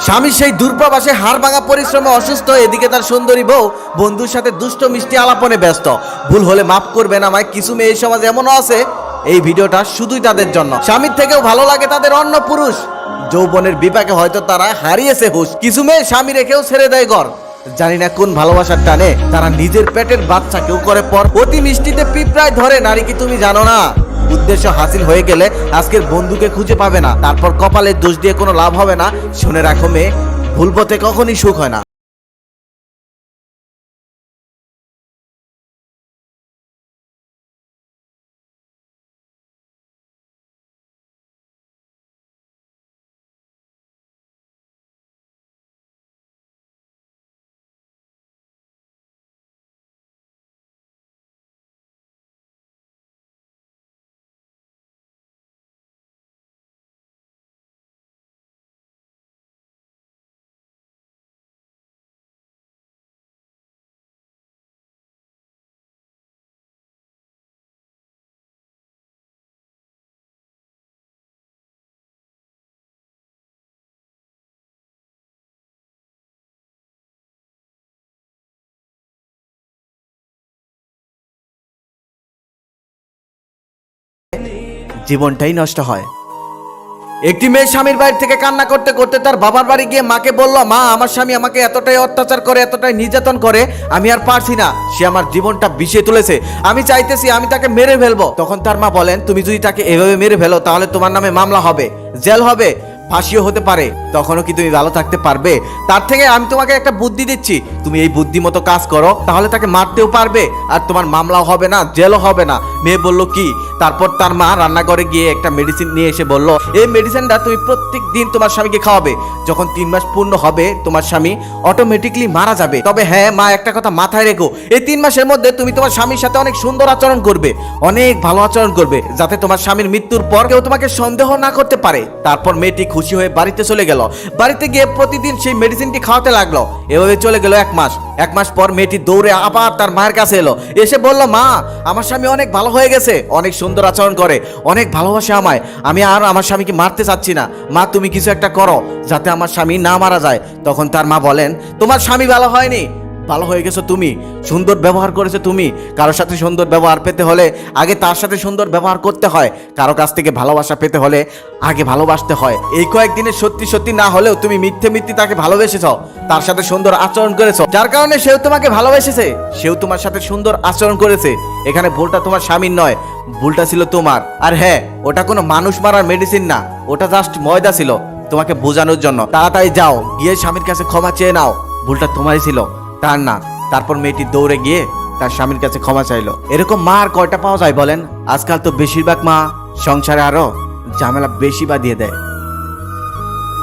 স্বামী সেই দূরপ্রবাসে হাড় ভাঙা পরিশ্রমে অসুস্থ, এদিকে তার সুন্দরী বউ বন্ধুর সাথে দুষ্ট মিষ্টি আলাপনে ব্যস্ত। ভুল হলে মাফ করবেন আমায়, কিছু মেয়ে সমাজ এমনও আছে এই ভিডিওটা শুধুই তাদের জন্য। স্বামীর থেকেও ভালো লাগে তাদের অন্য পুরুষ। যৌবনের বিপাকে হয়তো তারা হারিয়েছে হুঁশ। কিছু মেয়ে স্বামী রেখেও ছেড়ে দেয় ঘর। জানি না কোন ভালোবাসার টানে তারা নিজের পেটের বাচ্চাকেও করে পর। অতি মিষ্টিতে পিঁপড়ায় ধরে নারী কি তুমি জানো না? উদ্দেশ্য হাসিল হয়ে গেলে আজকের বন্ধুকে খুঁজে পাবে না, তারপর কপালের দোষ দিয়ে কোনো লাভ হবে না। শুনে রাখো মেয়ে, ভুল পথে কখনই সুখ হয় না। জীবনটাই নষ্ট হয়। একটি মেয়ে স্বামীর বাড়ি থেকে কান্না করতে করতে তার বাবার বাড়ি গিয়ে মাকে বলল, মা আমার স্বামী আমাকে এতটাই অত্যাচার করে, এতটাই নির্যাতন করে, আমি আর পারছি না। সে আমার জীবনটা বিষে তুলেছে, আমি চাইতেছি আমি তাকে মেরে ফেলবো। তখন তার মা বলেন, তুমি যদি তাকে এভাবে মেরে ফেলো তাহলে তোমার নামে মামলা হবে, জেল হবে, ফাঁসিও হতে পারে। তখনও কি তুমি ভালো থাকতে পারবে? তার থেকে আমি তোমাকে একটা বুদ্ধি দিচ্ছি, তুমি এই বুদ্ধি মতো কাজ করো, তাহলে তাকে মারতেও পারবে আর তোমার মামলাও হবে না, জেলও হবে না। মেয়ে বলল কি? তারপর তার মা রান্নাঘরে গিয়ে একটা মেডিসিন নিয়ে এসে বলল, এই মেডিসিনটা তুমি প্রত্যেক দিন তোমার স্বামীকে খাওয়াবে। যখন 3 মাস পূর্ণ হবে তোমার স্বামী অটোমেটিকলি মারা যাবে। তবে হ্যাঁ মা, একটা কথা মাথায় রেখো, এই 3 মাসের মধ্যে তুমি তোমার স্বামীর সাথে অনেক সুন্দর আচরণ করবে, অনেক ভালো আচরণ করবে, যাতে তোমার স্বামীর মৃত্যুর পর কেউ তোমাকে সন্দেহ না করতে পারে। তারপর মেয়েটি খুশি হয়ে বাড়িতে চলে গেল। বাড়িতে গিয়ে প্রতিদিন সেই মেডিসিনটি খাওয়াতে লাগলো। এভাবে চলে গেল 1 মাস। 1 মাস পর মেয়েটি দৌড়ে আবার তার মায়ের কাছে এলো, এসে বলল, মা আমার স্বামী অনেক ভালো হয়ে গেছে, অনেক সুন্দর আচরণ করে, অনেক ভালোবাসে আমায়, আমি আর আমার স্বামীকে মারতে চাচ্ছি না। মা তুমি কিছু একটা করো যাতে আমার স্বামী না মারা যায়। তখন তার মা বলেন, তোমার স্বামী ভালো হয়নি, ভালো হয়ে গেছো তুমি, সুন্দর ব্যবহার করেছো তুমি। কারোর সাথে সুন্দর ব্যবহার পেতে হলে আগে তার সাথে সুন্দর ব্যবহার করতে হয়, কারো কাছ থেকে ভালোবাসা পেতে হলে আগে ভালোবাসতে হয়। এই কয়েকদিনে সত্যি সত্যি না হলেও তুমি মিথ্যে মিথ্যে তাকে ভালোবেসেছ, তার সাথে সুন্দর আচরণ করেছো, যার কারণে সেও তোমাকে ভালোবেসেছে, সেও তোমার সাথে সুন্দর আচরণ করেছে। এখানে ভুলটা তোমার স্বামীর নয়, ভুলটা ছিল তোমার। আর হ্যাঁ, ওটা কোনো মানুষ মারার মেডিসিন না, ওটা জাস্ট ময়দা ছিল তোমাকে বোঝানোর জন্য। তাড়াতাড়ি যাও, গিয়ে স্বামীর কাছে ক্ষমা চেয়ে নাও, ভুলটা তোমারই ছিল, তার না। তারপর মেয়েটি দৌড়ে গিয়ে তার স্বামীর কাছে ক্ষমা চাইলো। এরকম মা আর কয়টা পাওয়া যায় বলেন? আজকাল তো বেশিরভাগ মা সংসারে আরো ঝামেলা বেশি বাঁধিয়ে দেয়।